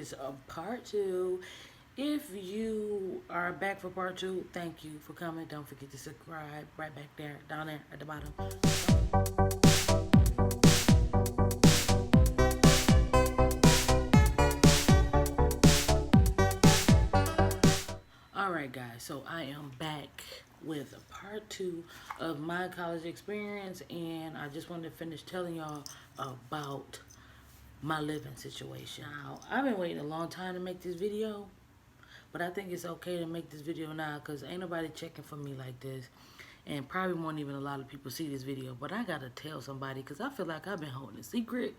is part two. If you are back for part two, thank you for coming. Don't forget to subscribe right back there, down there at the bottom. Alright, guys, so I am back with part two of my college experience, and I just wanted to finish telling y'all about my living situation. Now, I've been waiting a long time to make this video, but I think it's okay to make this video now because ain't nobody checking for me like this. And probably won't even a lot of people see this video. But I got to tell somebody because I feel like I've been holding a secret.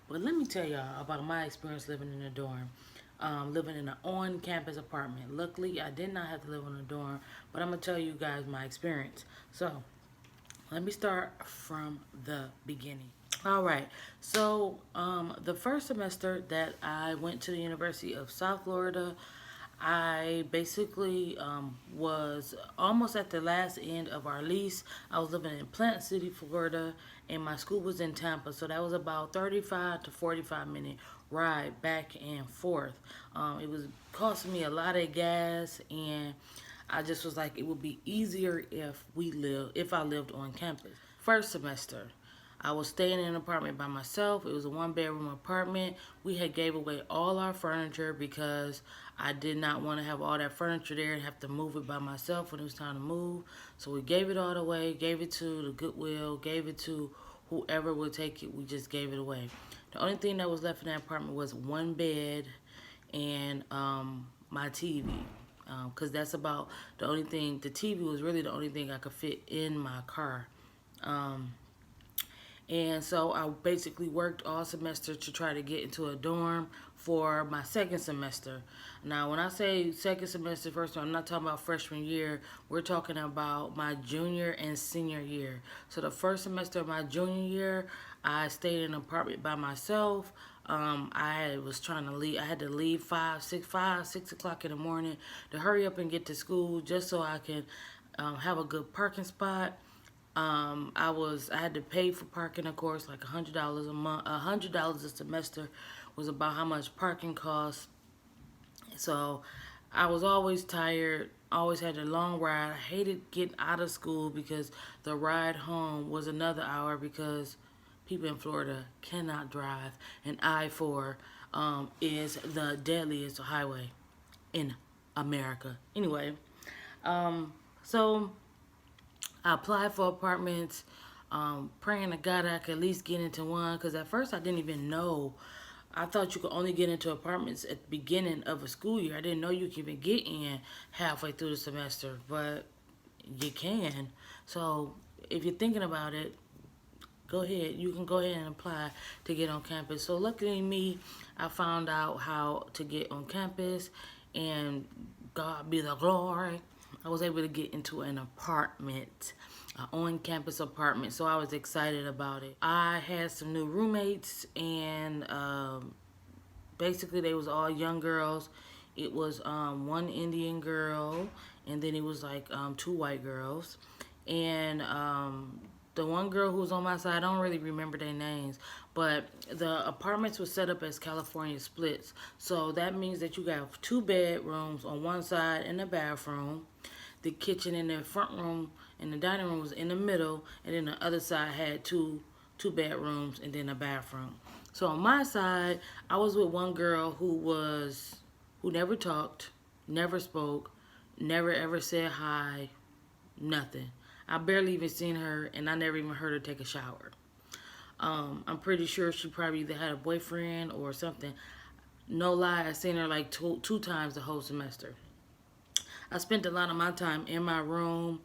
But let me tell y'all about my experience living in a dorm. Living in an on-campus apartment. Luckily, I did not have to live in a dorm. But I'm going to tell you guys my experience. So, let me start from the beginning. All right, so the first semester that I went to the University of South Florida, I basically was almost at the last end of our lease. I was living in Plant City, Florida, and my school was in Tampa, so that was about 35 to 45-minute ride back and forth. It was costing me a lot of gas, and I just was like, it would be easier if I lived on campus. First semester, I was staying in an apartment by myself. It was a one-bedroom apartment. We had gave away all our furniture because I did not want to have all that furniture there and have to move it by myself when it was time to move. So we gave it all away, gave it to the Goodwill, gave it to whoever would take it. We just gave it away. The only thing that was left in that apartment was one bed and my TV. Because that's about the only thing. The TV was really the only thing I could fit in my car. And so I basically worked all semester to try to get into a dorm for my second semester. Now, when I say second semester, first time, I'm not talking about freshman year. We're talking about my junior and senior year. So the first semester of my junior year, I stayed in an apartment by myself. I was trying to leave. I had to leave 6 o'clock in the morning to hurry up and get to school just so I can have a good parking spot. I had to pay for parking, of course, like $100 a month. $100 a semester was about how much parking costs. So I was always tired, always had a long ride. I hated getting out of school because the ride home was another hour because people in Florida cannot drive, and I-4 is the deadliest highway in America. Anyway, so I applied for apartments, praying to God I could at least get into one, because at first I didn't even know. I thought you could only get into apartments at the beginning of a school year. I didn't know you could even get in halfway through the semester, but you can. So if you're thinking about it, go ahead. You can go ahead and apply to get on campus. So luckily me, I found out how to get on campus, and God be the glory, I was able to get into an apartment, an on-campus apartment, so I was excited about it. I had some new roommates, and basically they was all young girls. It was one Indian girl, and then it was like two white girls. And the one girl who was on my side, I don't really remember their names, but the apartments were set up as California splits. So that means that you got two bedrooms on one side and a bathroom. The kitchen in the front room and the dining room was in the middle, and then the other side had two bedrooms and then a bathroom. So on my side, I was with one girl who never talked, never spoke, never ever said hi, nothing. I barely even seen her, and I never even heard her take a shower. I'm pretty sure she probably either had a boyfriend or something. No lie, I seen her like two times the whole semester. I spent a lot of my time in my room,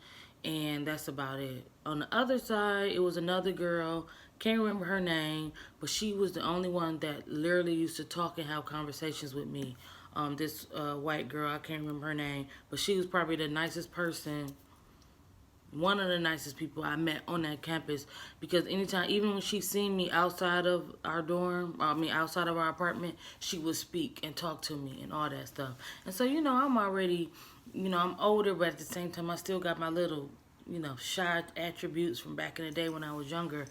and that's about it. On the other side, it was another girl. Can't remember her name, but she was the only one that literally used to talk and have conversations with me. This white girl, I can't remember her name, but she was probably the nicest person, one of the nicest people I met on that campus, because anytime, even when she seen me outside of our dorm, outside of our apartment, she would speak and talk to me and all that stuff. And so, I'm already, I'm older, but at the same time, I still got my little, shy attributes from back in the day when I was younger.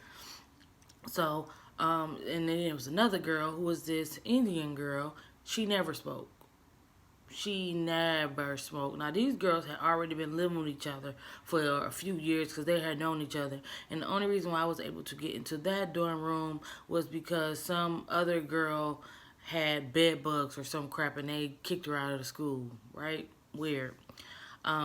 So, and then there was another girl who was this Indian girl, She never spoke. She never smoked. Now, these girls had already been living with each other for a few years because they had known each other. And the only reason why I was able to get into that dorm room was because some other girl had bed bugs or some crap and they kicked her out of the school, right? Weird.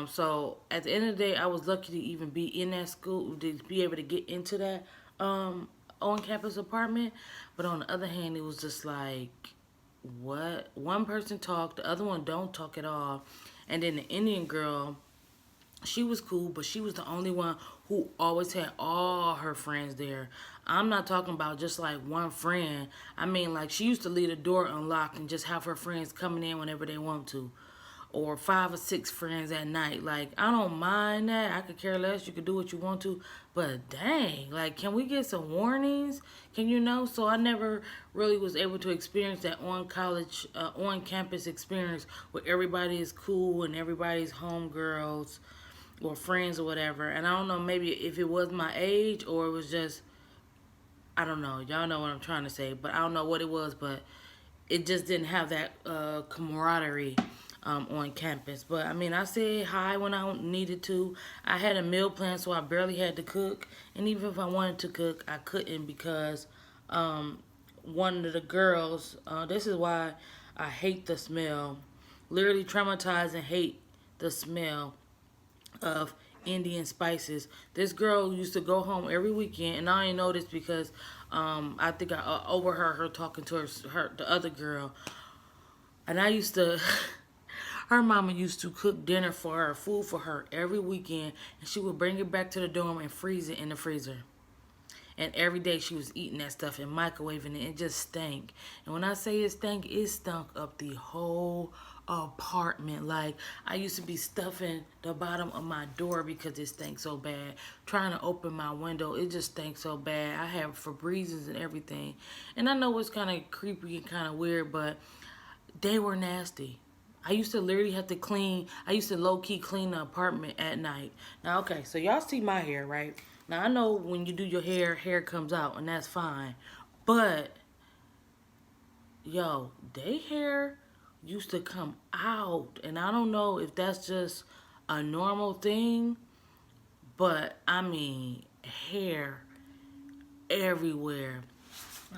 So at the end of the day, I was lucky to even be in that school, to be able to get into that on-campus apartment. But on the other hand, it was just like, what? One person talked, the other one don't talk at all. And then the Indian girl, she was cool, but she was the only one who always had all her friends there. I'm not talking about just like one friend. I mean, like, she used to leave the door unlocked and just have her friends coming in whenever they want to, or 5 or 6 friends at night. Like, I don't mind that. I could care less. You could do what you want to. But dang, like, can we get some warnings? Can you know? So I never really was able to experience that on campus experience where everybody is cool and everybody's homegirls or friends or whatever. And I don't know, maybe if it was my age or it was just, I don't know. Y'all know what I'm trying to say. But I don't know what it was, but it just didn't have that camaraderie on campus. But I mean, I said hi when I needed to. I had a meal plan, so I barely had to cook. And even if I wanted to cook, I couldn't because one of the girls, this is why I hate the smell, literally traumatized and hate the smell of Indian spices. This girl used to go home every weekend, and I ain't know this because I think I overheard her talking to the other girl, and I used to. Her mama used to cook dinner for her, food for her every weekend, and she would bring it back to the dorm and freeze it in the freezer. And every day she was eating that stuff and microwaving it. It just stank. And when I say it stank, it stunk up the whole apartment. Like, I used to be stuffing the bottom of my door because it stank so bad. Trying to open my window, it just stank so bad. I have Febrezes and everything. And I know it's kind of creepy and kind of weird, but they were nasty. I used to literally have to clean. I used to low-key clean the apartment at night. Now, okay, so y'all see my hair, right? Now, I know when you do your hair comes out, and that's fine. But, yo, they hair used to come out. And I don't know if that's just a normal thing. But, I mean, hair everywhere.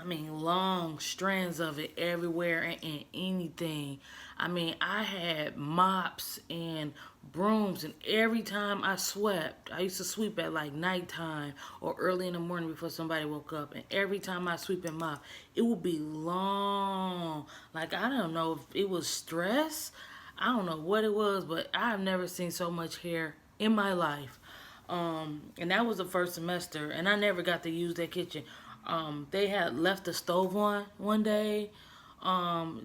I mean, long strands of it everywhere and anything. I mean, I had mops and brooms, and every time I swept, I used to sweep at like nighttime or early in the morning before somebody woke up. And every time I sweep and mop, it would be long. Like, I don't know if it was stress. I don't know what it was, but I've never seen so much hair in my life. And that was the first semester, and I never got to use that kitchen. They had left the stove on one day.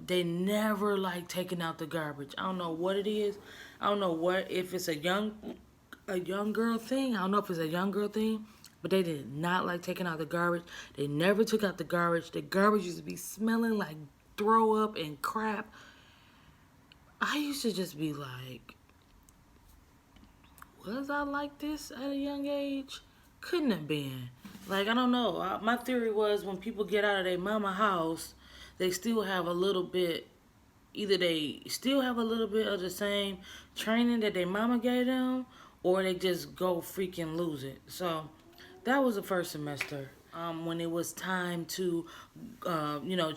They never like taking out the garbage. I don't know what it is. I don't know if it's a young girl thing. I don't know if it's a young girl thing, but they did not like taking out the garbage. They never took out the garbage. The garbage used to be smelling like throw up and crap. I used to just be like, was I like this at a young age? Couldn't have been. Like, I don't know. My theory was when people get out of their mama house, they still have a little bit, either they still have a little bit of the same training that their mama gave them, or they just go freaking lose it. So that was the first semester. When it was time to,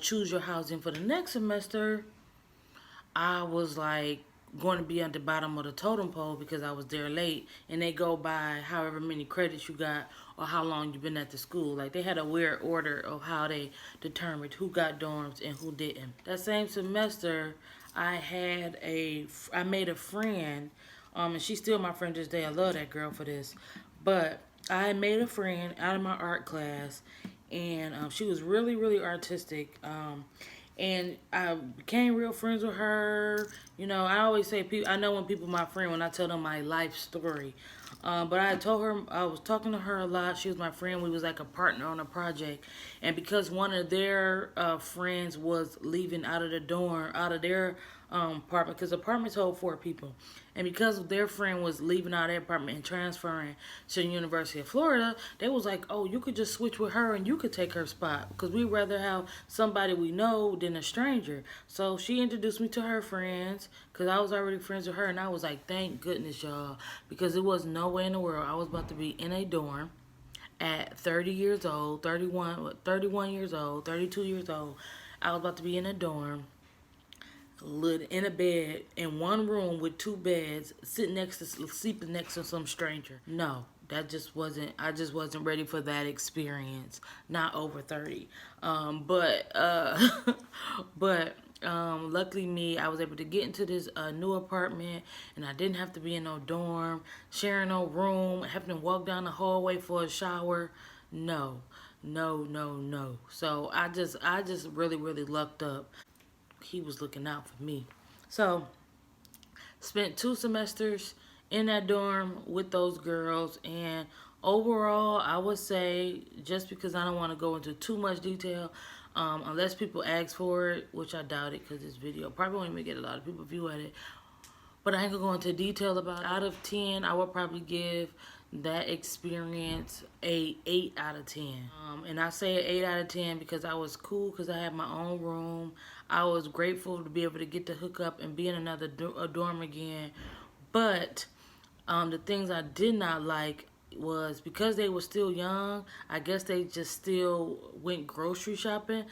choose your housing for the next semester, I was like going to be at the bottom of the totem pole because I was there late, and they go by however many credits you got or how long you've been at the school. Like, they had a weird order of how they determined who got dorms and who didn't. That same semester, I made a friend, and she's still my friend to this day. I love that girl for this, but I made a friend out of my art class, and she was really, really artistic. And I became real friends with her. You know, I always say, I know when people are my friend when I tell them my life story. But I told her, I was talking to her a lot. She was my friend. We was like a partner on a project. And because one of their friends was leaving out of their apartment, because apartments hold 4 people. And because their friend was leaving out of their apartment and transferring to the University of Florida, they was like, oh, you could just switch with her and you could take her spot, because we'd rather have somebody we know than a stranger. So she introduced me to her friends, because I was already friends with her, and I was like, thank goodness, y'all, because it was no way in the world I was about to be in a dorm at 30 years old, 31 years old, 32 years old. I was about to be in a dorm, in a bed, in one room with 2 beds, sleeping next to some stranger. No, that just wasn't, I just wasn't ready for that experience. Not over 30. But, but, luckily me, I was able to get into this new apartment, and I didn't have to be in no dorm, sharing no room, having to walk down the hallway for a shower. No, no, no, no. So I just really, really lucked up. He was looking out for me. So spent 2 semesters in that dorm with those girls, and overall I would say, just because I don't want to go into too much detail, unless people ask for it, which I doubt it, because this video probably won't even get a lot of people view at it, but I ain't gonna go into detail about it. Out of 10, I would probably give that experience a 8 out of 10. And I say an 8 out of 10 because I was cool, because I had my own room. I was grateful to be able to get to hook up and be in another dorm again. But the things I did not like was, because they were still young, I guess they just still went grocery shopping,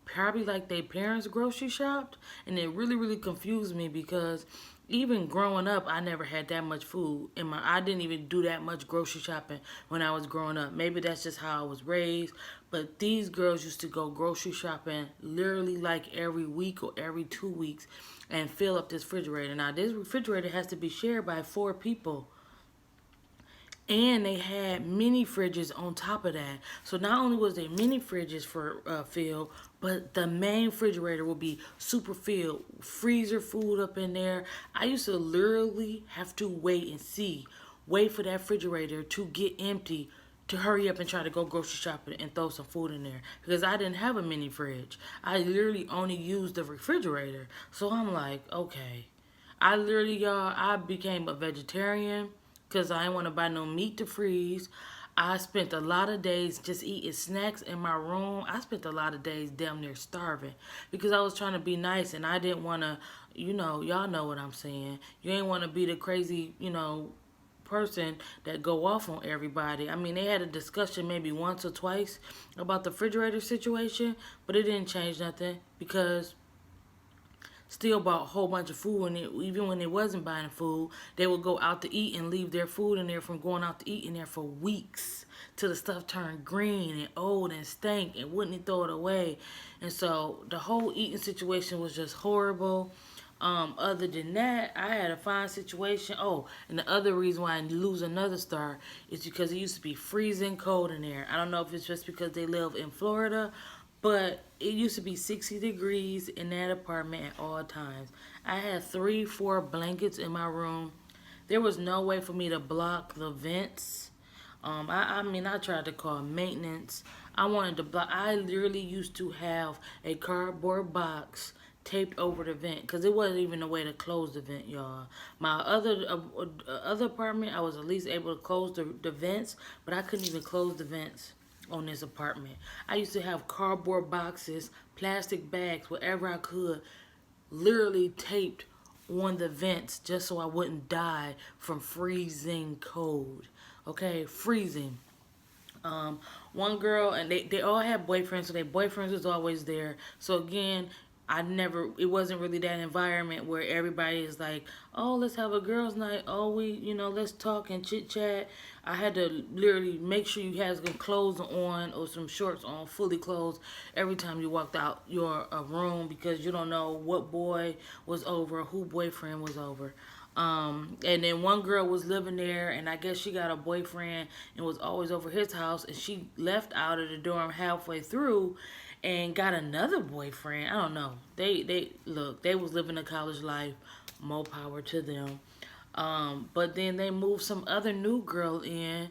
probably like their parents grocery shopped, and it really, really confused me, because even growing up, I never had that much food I didn't even do that much grocery shopping when I was growing up. Maybe that's just how I was raised, but these girls used to go grocery shopping literally like every week or every 2 weeks and fill up this refrigerator. Now, this refrigerator has to be shared by 4 people. And they had mini fridges on top of that. So not only was there mini fridges for filled, but the main refrigerator would be super filled. Freezer food up in there. I used to literally have to wait for that refrigerator to get empty to hurry up and try to go grocery shopping and throw some food in there, because I didn't have a mini fridge. I literally only used the refrigerator. So I'm like, okay. Y'all, I became a vegetarian, because I didn't want to buy no meat to freeze. I spent a lot of days just eating snacks in my room. I spent a lot of days damn near starving, because I was trying to be nice, and I didn't want to, y'all know what I'm saying. You ain't want to be the crazy, person that go off on everybody. I mean, they had a discussion maybe once or twice about the refrigerator situation, but it didn't change nothing, because still bought a whole bunch of food, and even when they wasn't buying food, they would go out to eat and leave their food in there from going out to eat in there for weeks, till the stuff turned green and old and stank, and wouldn't throw it away. And so the whole eating situation was just horrible. Other than that, I had a fine situation. Oh, and the other reason why I lose another star is because it used to be freezing cold in there. I don't know if it's just because they live in Florida, but it used to be 60 degrees in that apartment at all times. I had 3-4 blankets in my room. There was no way for me to block the vents. I mean, I tried to call maintenance. I wanted to block. I literally used to have a cardboard box taped over the vent, because it wasn't even a way to close the vent, y'all. My other apartment, I was at least able to close the vents, but I couldn't even close the vents on this apartment. I used to have cardboard boxes, plastic bags, whatever I could, literally taped on the vents, just so I wouldn't die from freezing cold. Okay, freezing. One girl, and they all had boyfriends, so their boyfriends was always there. So again, it wasn't really that environment where everybody is like, oh, let's have a girls' night. Oh, let's talk and chit chat. I had to literally make sure you had some clothes on or some shorts on, fully clothed, every time you walked out your room, because you don't know what boy was over, who boyfriend was over. And then one girl was living there, and I guess she got a boyfriend and was always over his house, and she left out of the dorm halfway through and got another boyfriend. I don't know. They was living a college life. More power to them. But then they moved some other new girl in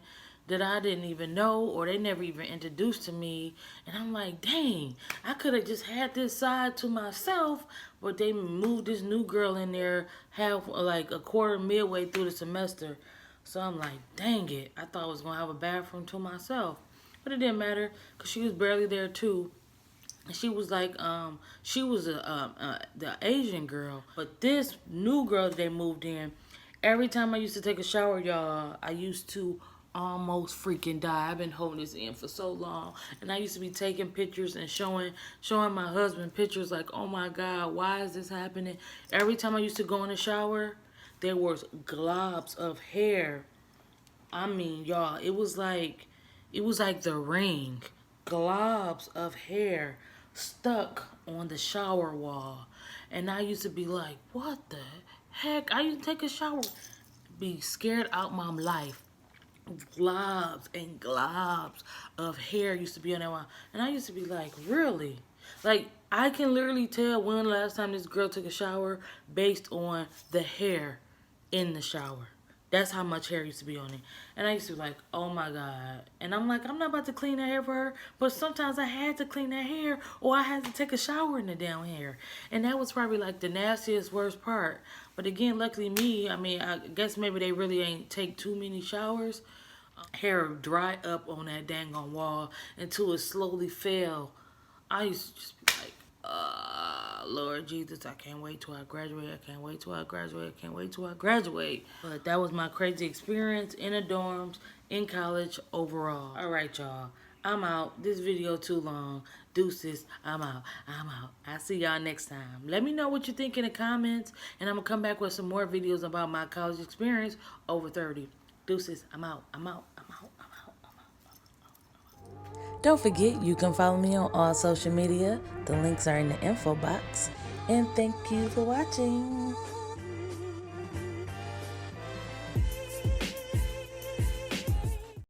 that I didn't even know or they never even introduced to me. And I'm like, dang, I could have just had this side to myself, but they moved this new girl in there half, like a quarter midway through the semester. So I'm like, dang it, I thought I was going to have a bathroom to myself. But it didn't matter because she was barely there too. She was like, she was the Asian girl. But this new girl that they moved in, every time I used to take a shower, y'all, I used to almost freaking die. I've been holding this in for so long. And I used to be taking pictures and showing my husband pictures like, oh my God, why is this happening? Every time I used to go in the shower, there was globs of hair. I mean, y'all, it was like The Ring. Globs of hair stuck on the shower wall. And I used to be like, what the heck? I used to take a shower, be scared out my life. Globs and globs of hair used to be on that wall. And I used to be like, really? Like, I can literally tell when the last time this girl took a shower based on the hair in the shower. That's how much hair used to be on it. And I used to be like, oh my God. And I'm like, I'm not about to clean that hair for her. But sometimes I had to clean that hair or I had to take a shower in the down hair. And that was probably like the nastiest, worst part. But again, luckily me, I mean, I guess maybe they really ain't take too many showers. Hair dry up on that dang on wall until it slowly fell. I used to just be like, Lord Jesus, I can't wait till I graduate. I can't wait till I graduate. I can't wait till I graduate. But that was my crazy experience in the dorms, in college, overall. All right, y'all. I'm out. This video too long. Deuces. I'm out. I'm out. I'll see y'all next time. Let me know what you think in the comments. And I'm going to come back with some more videos about my college experience over 30. Deuces. I'm out. I'm out. I'm out. I'm out. Don't forget, you can follow me on all social media. The links are in the info box. And thank you for watching.